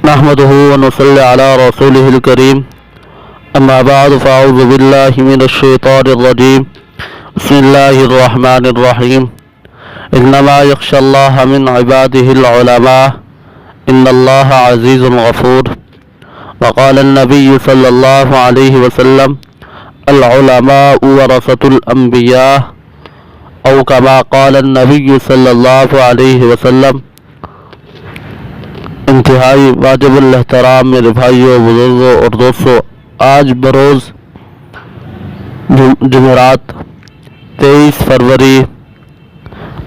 نحمده ونصلي على رسوله الكريم أما بعد فأعوذ بالله من الشيطان الرجيم بسم الله الرحمن الرحيم إنما يخشى الله من عباده العلماء إن الله عزيز غفور وقال النبي صلى الله عليه وسلم العلماء ورثة الأنبياء أو كما قال النبي صلی اللہ علیہ وسلم۔ انتہائی واجب الاحترام میرے بھائیوں، بزرگوں اور دوستوں، آج بروز جمعرات 23 فروری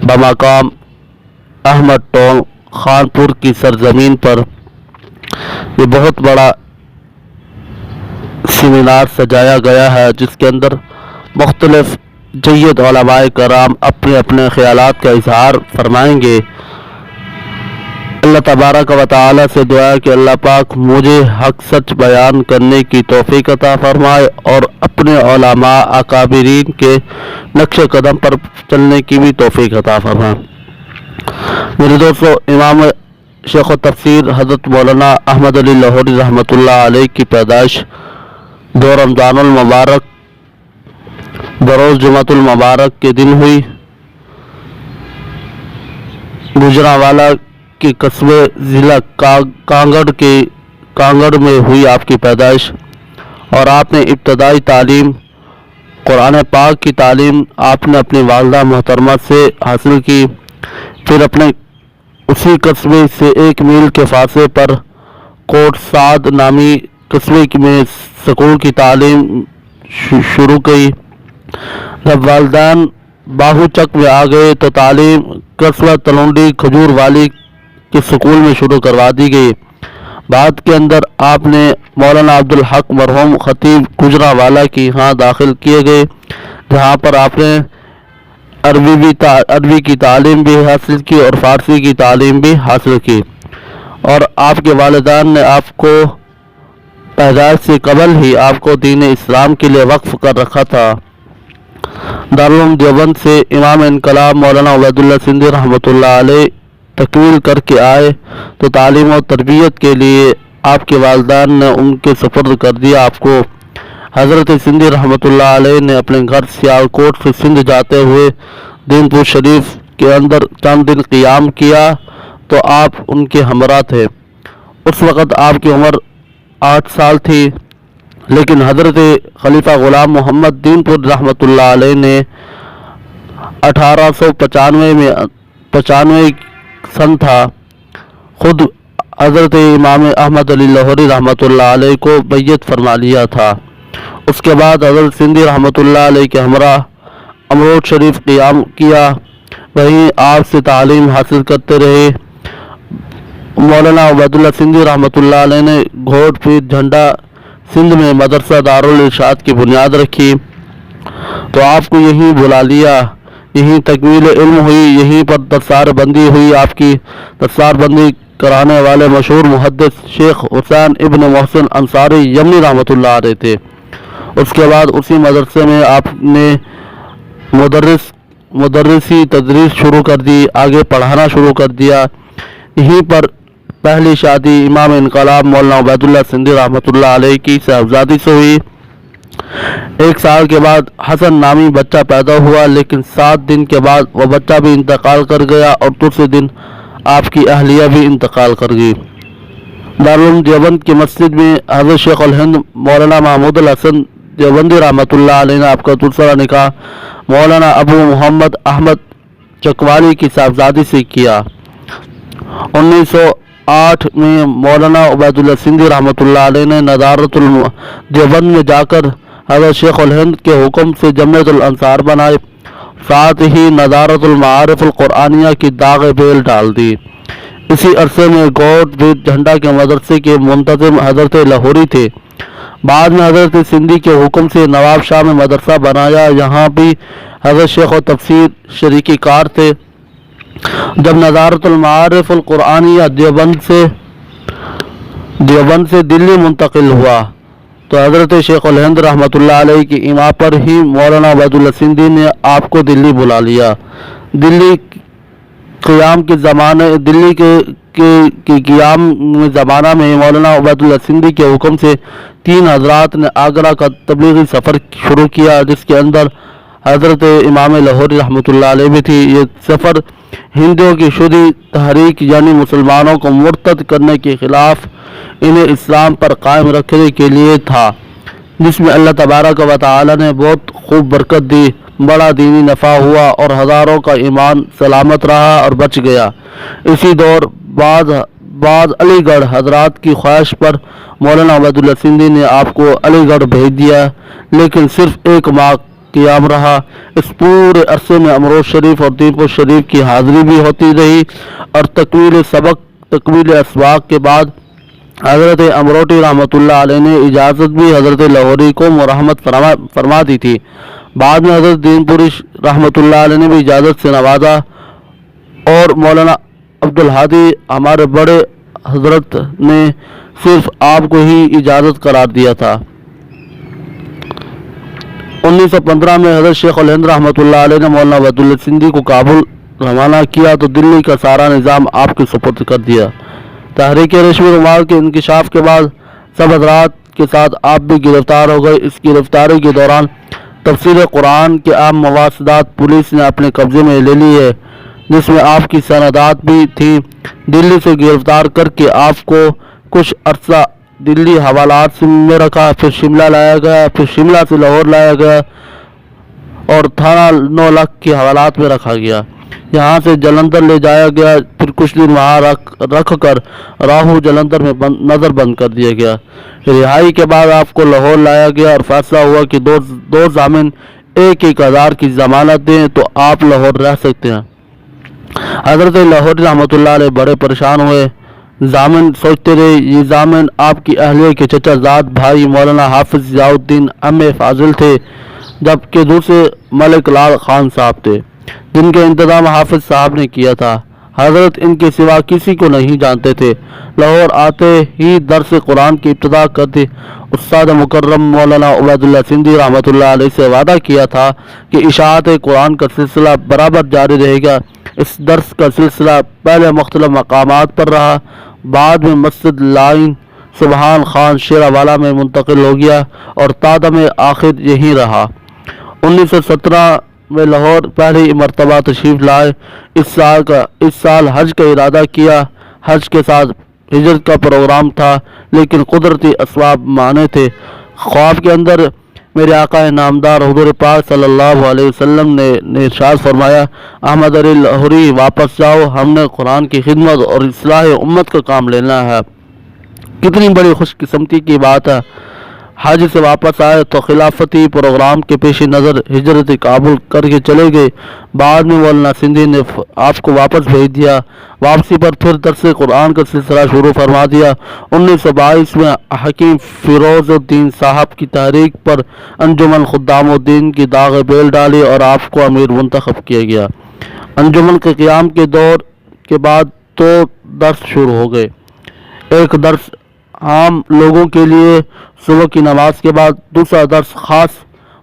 بمقام احمد ٹول خانپور کی سرزمین پر یہ بہت بڑا سیمینار سجایا گیا ہے، جس کے اندر مختلف جید علماء کرام اپنے اپنے خیالات کا اظہار فرمائیں گے۔ اللہ تبارک و تعالی سے دعا ہے کہ اللہ پاک مجھے حق سچ بیان کرنے کی توفیق عطا فرمائے اور اپنے علماء اکابرین کے نقش قدم پر چلنے کی بھی توفیق عطا فرمائے۔ میرے دوستو، امام شیخ و تفسیر حضرت مولانا احمد علی لاہوری رحمۃ اللہ علیہ کی پیدائش 2 رمضان المبارک بروز جمعۃ المبارک کے دن ہوئی۔ گجرانوالہ کے قصبے ضلع کانگڑ میں ہوئی آپ کی پیدائش، اور آپ نے ابتدائی تعلیم قرآن پاک کی تعلیم آپ نے اپنی والدہ محترمہ سے حاصل کی۔ پھر اپنے اسی قصبے سے 1 میل کے فاصلے پر کوٹ سعد نامی قصبے میں سکول کی تعلیم شروع کی۔ جب والدین باہو چک میں آ گئے تو تعلیم قصبہ تلونڈی کھجور والی کے سکول میں شروع کروا دی گئی۔ بعد کے اندر آپ نے مولانا عبدالحق مرحوم خطیب گجرانوالہ کی یہاں داخل کیے گئے، جہاں پر آپ نے عربی کی تعلیم بھی حاصل کی اور فارسی کی تعلیم بھی حاصل کی، اور آپ کے والدین نے آپ کو پیدائش سے قبل ہی آپ کو دین اسلام کے لیے وقف کر رکھا تھا۔ دارالعلوم دیوبند سے امام انقلاب مولانا عبید اللہ سندھی رحمۃ اللہ علیہ تکمیل کر کے آئے تو تعلیم و تربیت کے لیے آپ کے والدین نے ان کے سپرد کر دیا آپ کو۔ حضرت سندھی رحمۃ اللہ علیہ نے اپنے گھر سیالکوٹ سے سندھ جاتے ہوئے دین پور شریف کے اندر چند دن قیام کیا تو آپ ان کے ہمراہ تھے۔ اس وقت آپ کی عمر 8 سال تھی، لیکن حضرت خلیفہ غلام محمد دین پور رحمۃ اللہ علیہ نے 1895 سن تھا، خود حضرت امام احمد علی لاہوری رحمۃ اللہ علیہ کو بیعت فرما لیا تھا۔ اس کے بعد حضرت سندھی رحمۃ اللہ علیہ کے ہمراہ امروٹ شریف قیام کیا، وہیں آپ سے تعلیم حاصل کرتے رہے۔ مولانا عبید اللہ سندھی رحمۃ اللہ علیہ نے گھوٹ پیر جھنڈا سندھ میں مدرسہ دارالارشاد کی بنیاد رکھی تو آپ کو یہیں بلا لیا، یہیں تکمیل علم ہوئی، یہیں پر دستار بندی ہوئی۔ آپ کی دستار بندی کرانے والے مشہور محدث شیخ حسین ابن محسن انصاری یمنی رحمۃ اللہ علیہ تھے۔ اس کے بعد اسی مدرسے میں آپ نے مدرسی تدریس شروع کر دی، آگے پڑھانا شروع کر دیا۔ یہیں پر پہلی شادی امام انقلاب مولانا عبید اللہ سندھی رحمۃ اللہ علیہ کی صاحبزادی سے ہوئی۔ 1 سال کے بعد حسن نامی بچہ پیدا ہوا، لیکن 7 دن کے بعد وہ بچہ بھی انتقال کر گیا اور دوسرے دن آپ کی اہلیہ بھی انتقال کر گئی۔ دارالعلوم دیوبند کی مسجد میں حضرت شیخ الہند مولانا محمود الحسن دیوبندی رحمۃ اللہ علیہ نے آپ کا دوسرا نکاح مولانا ابو محمد احمد چکوالی کی صاحبزادی سے کیا۔ 1908 میں مولانا عبید اللہ سندھی رحمۃ اللہ علیہ نے ندارت دیوبند میں جا کر حضرت شیخ الہند کے حکم سے جمعیت الانصار بنائے، ساتھ ہی ندارت المعارف القرآنیہ کی داغ بیل ڈال دی۔ اسی عرصے میں گوٹ پیر جھنڈا کے مدرسے کے منتظم حضرت لاہوری تھے۔ بعد میں حضرت سندھی کے حکم سے نواب شاہ میں مدرسہ بنایا، یہاں بھی حضرت شیخ و تفسیر شریکی کار تھے۔ جب ندارت المعارف القرآنیہ دیوبند سے دلی منتقل ہوا تو حضرت شیخ الہند رحمۃ اللہ علیہ کی ایما پر ہی مولانا عبید اللہ سندھی نے آپ کو دلی بلا لیا۔ دلی کے کے قیام زمانہ میں مولانا عبیداللہ سندھی کے حکم سے 3 حضرات نے آگرہ کا تبلیغی سفر شروع کیا، جس کے اندر حضرت امام لاہوری رحمۃ اللہ علیہ بھی تھی۔ یہ سفر ہندوؤں کی شدی تحریک یعنی مسلمانوں کو مرتد کرنے کے خلاف انہیں اسلام پر قائم رکھنے کے لیے تھا، جس میں اللہ تبارک و تعالی نے بہت خوب برکت دی، بڑا دینی نفع ہوا اور ہزاروں کا ایمان سلامت رہا اور بچ گیا۔ اسی دور بعد علی گڑھ حضرات کی خواہش پر مولانا عبیداللہ سندھی نے آپ کو علی گڑھ بھیج دیا، لیکن صرف 1 ماہ قیام رہا۔ اس پورے عرصے میں امروز شریف اور دین پور شریف کی حاضری بھی ہوتی رہی، اور تکمیل اسباق کے بعد حضرت امروٹی رحمۃ اللہ علیہ نے اجازت بھی حضرت لاہوری کو مرحمت فرما دی تھی۔ بعد میں حضرت دین پوری رحمۃ اللہ علیہ نے بھی اجازت سے نوازا، اور مولانا عبدالہادی ہمارے بڑے حضرت نے صرف آپ کو ہی اجازت قرار دیا تھا۔ 1915 میں حضرت شیخ الہند رحمۃ اللہ علیہ نے مولانا عبیداللہ سندھی کو کابل روانہ کیا تو دلی کا سارا نظام آپ کے سپرد کر دیا۔ تحریک ریشمی رومال کے انکشاف کے بعد سب حضرات کے ساتھ آپ بھی گرفتار ہو گئے۔ اس گرفتاری کے دوران تفسیر قرآن کے عام مواصلات پولیس نے اپنے قبضے میں لے لی ہے، جس میں آپ کی سندات بھی تھیں۔ دلی سے گرفتار کر کے آپ کو کچھ عرصہ دلی حوالات میں رکھا، پھر شملہ لایا گیا، پھر شملہ سے لاہور لایا گیا اور تھانہ 9 لکھ کے حوالات میں رکھا گیا۔ یہاں سے جلندھر لے جایا گیا، پھر کچھ دن وہاں رکھ کر راہو جلندھر میں نظر بند کر دیا گیا۔ رہائی کے بعد آپ کو لاہور لایا گیا اور فیصلہ ہوا کہ دو ضامن 1,000 کی ضمانت دیں تو آپ لاہور رہ سکتے ہیں۔ حضرت لاہوری رحمۃ اللہ علیہ بڑے پریشان ہوئے۔ ضامن سوچتے رہے، یہ ضامن آپ کی اہلیہ کے چچا زاد بھائی مولانا حافظ ضیاء الدین ام فاضل تھے، جبکہ دوسرے ملک لال خان صاحب تھے، جن کا انتظام حافظ صاحب نے کیا تھا۔ حضرت ان کے سوا کسی کو نہیں جانتے تھے۔ لاہور آتے ہی درس قرآن کی ابتدا کرتے استاد مکرم مولانا عبیداللہ سندھی رحمۃ اللہ علیہ سے وعدہ کیا تھا کہ اشاعت قرآن کا سلسلہ برابر جاری رہے گا۔ اس درس کا سلسلہ پہلے مختلف مقامات پر رہا، بعد میں مسجد لائن سبحان خان شیراوالا میں منتقل ہو گیا اور تادم آخر یہی رہا۔ 1917 میں لاہور پہلی مرتبہ تشریف لائے۔ اس سال حج کا ارادہ کیا۔ حج کے ساتھ ہجرت کا پروگرام تھا، لیکن قدرتی اسباب مانے تھے۔ خواب کے اندر میرے آقا نامدار حضور پاک صلی اللہ علیہ وسلم نے ارشاد فرمایا، احمد علی لاہوری واپس جاؤ، ہم نے قرآن کی خدمت اور اصلاح امت کا کام لینا ہے۔ کتنی بڑی خوش قسمتی کی بات ہے۔ حج سے واپس آئے تو خلافتی پروگرام کے پیش نظر ہجرت کابل کر کے چلے گئے۔ بعد میں مولانا سندھی نے آپ کو واپس بھیج دیا۔ واپسی پر پھر درس قرآن کا سلسلہ شروع فرما دیا۔ 1922 میں حکیم فیروز الدین صاحب کی تحریک پر انجمن خدام الدین کی داغ بیل ڈالی اور آپ کو امیر منتخب کیا گیا۔ انجمن کے قیام کے دور کے بعد 2 درس شروع ہو گئے۔ ایک درس عام لوگوں کے لیے صبح کی نماز کے بعد، دوسرا درس خاص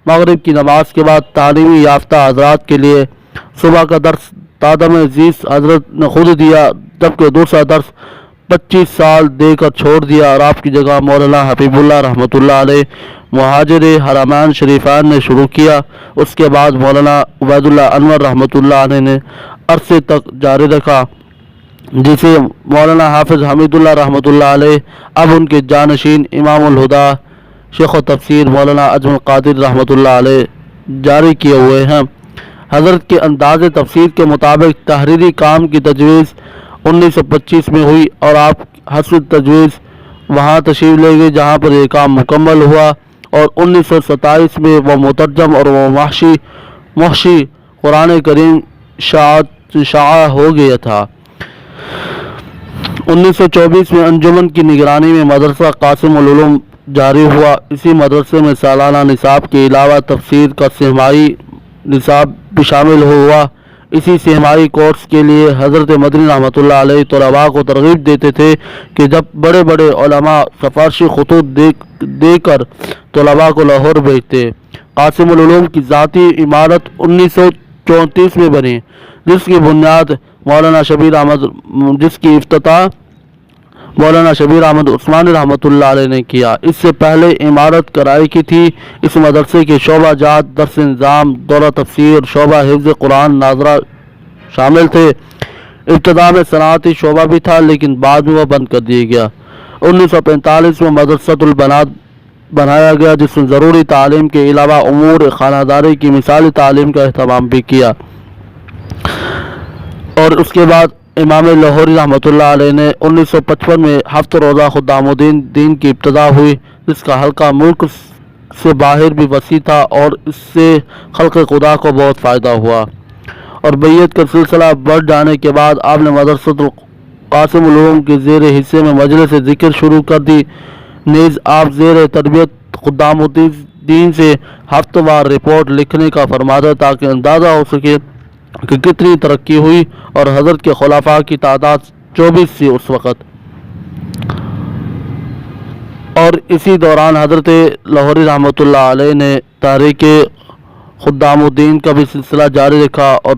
مغرب کی نماز کے بعد تعلیمی یافتہ حضرات کے لیے۔ صبح کا درس تادم عزیز حضرت نے خود دیا، جبکہ دوسرا درس 25 سال دے کر چھوڑ دیا اور آپ کی جگہ مولانا حبیب اللہ رحمۃ اللہ علیہ مہاجر حرمین شریفین نے شروع کیا۔ اس کے بعد مولانا عبیداللہ انور رحمۃ اللہ علیہ نے عرصے تک جاری رکھا، جسے مولانا حافظ حمید اللہ رحمۃ اللہ علیہ اب ان کے جانشین امام الہدا شیخ و تفسیر مولانا اجمل قادر رحمۃ اللہ علیہ جاری کیے ہوئے ہیں۔ حضرت کے انداز تفسیر کے مطابق تحریری کام کی تجویز 1925 میں ہوئی اور آپ حسب تجویز وہاں تشریف لے گئے جہاں پر یہ کام مکمل ہوا، اور 1927 میں وہ مترجم اور وہ محشی قرآن کریم شائع ہو گیا تھا۔ 1924 میں انجمن کی نگرانی میں مدرسہ قاسم العلوم جاری ہوا۔ اسی مدرسے میں سالانہ نصاب کے علاوہ تفسیر کا سہمائی نصاب بھی شامل ہوا۔ اسی سہمائی کورس کے لیے حضرت مدنی رحمۃ اللہ علیہ طلباء کو ترغیب دیتے تھے کہ جب بڑے بڑے علماء سفارشی خطوط دے کر طلباء کو لاہور بھیجتے۔ قاسم العلوم کی ذاتی عمارت 1934 میں بنی، جس کی بنیاد مولانا شبیر احمد جس کی افتتاح مولانا شبیر احمد عثمانی رحمۃ اللہ علیہ نے کیا۔ اس سے پہلے عمارت کرائی کی تھی۔ اس مدرسے کے شعبہ جات درس نظام، دورہ تفسیر، شعبہ حفظ قرآن ناظرہ شامل تھے۔ ابتدا میں صنعتی شعبہ بھی تھا لیکن بعد میں وہ بند کر دیا گیا۔ 1945 میں مدرسۃ البنات بنایا گیا جس میں ضروری تعلیم کے علاوہ امور خانہ داری کی مثالی تعلیم کا اہتمام بھی کیا۔ اور اس کے بعد امام لاہوری رحمۃ اللہ علیہ نے 1955 میں ہفت روزہ خدام الدین دین کی ابتدا ہوئی جس کا حلقہ ملک سے باہر بھی وسیع تھا اور اس سے خلق خدا کو بہت فائدہ ہوا۔ اور بیعت کا سلسلہ بڑھ جانے کے بعد آپ نے مدرسۃ القاسم العلوم کے زیر حصے میں مجلس ذکر شروع کر دی۔ نیز آپ زیر تربیت خدام الدین دین سے ہفتہ وار رپورٹ لکھنے کا فرماتے تاکہ اندازہ ہو سکے کہ کتنی ترقی ہوئی، اور حضرت کے خلفاء کی تعداد 24 تھی اس وقت۔ اور اسی دوران حضرت لاہوری رحمۃ اللہ علیہ نے تحریک خدام الدین کا بھی سلسلہ جاری رکھا، اور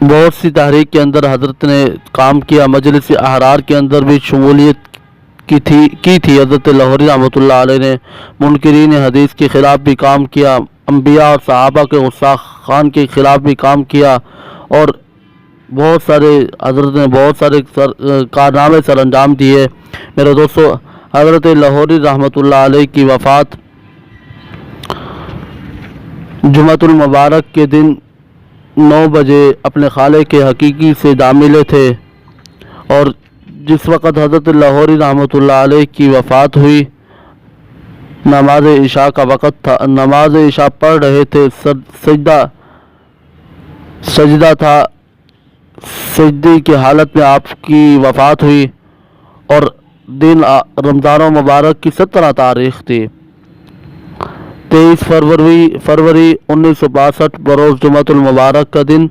بہت سی تحریک کے اندر حضرت نے کام کیا۔ مجلس احرار کے اندر بھی شمولیت کی تھی حضرت لاہوری رحمۃ اللہ علیہ نے۔ منکرین حدیث کے خلاف بھی کام کیا، انبیاء اور صحابہ کے گستاخان کے خلاف بھی کام کیا، اور حضرت نے بہت سارے کارنامے سر انجام دیے۔ میرے دوستو، حضرت لاہوری رحمۃ اللہ علیہ کی وفات جمعۃ المبارک کے دن 9 بجے اپنے خالق کے حقیقی سے جا ملے تھے، اور جس وقت حضرت لاہوری رحمۃ اللہ علیہ کی وفات ہوئی نماز عشاء کا وقت تھا۔ نماز عشاء پڑھ رہے تھے، سجدہ تھا، سجدے کی حالت میں آپ کی وفات ہوئی، اور دن رمضان المبارک کی 17 تاریخ تھی، 23 فروری 1962 بروز جمعۃ المبارک کا دن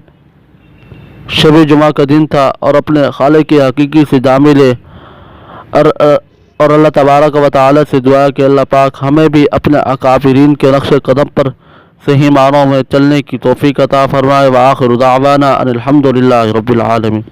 شب جمعہ کا دن تھا، اور اپنے خالق کے حقیقی سے جا ملے۔ اور اللہ تبارک و تعالی سے دعا کہ اللہ پاک ہمیں بھی اپنے اکابرین کے نقش قدم پر صحیح معنوں میں چلنے کی توفیق عطا فرمائے۔ وآخر دعوانا ان الحمد للہ رب العالمین۔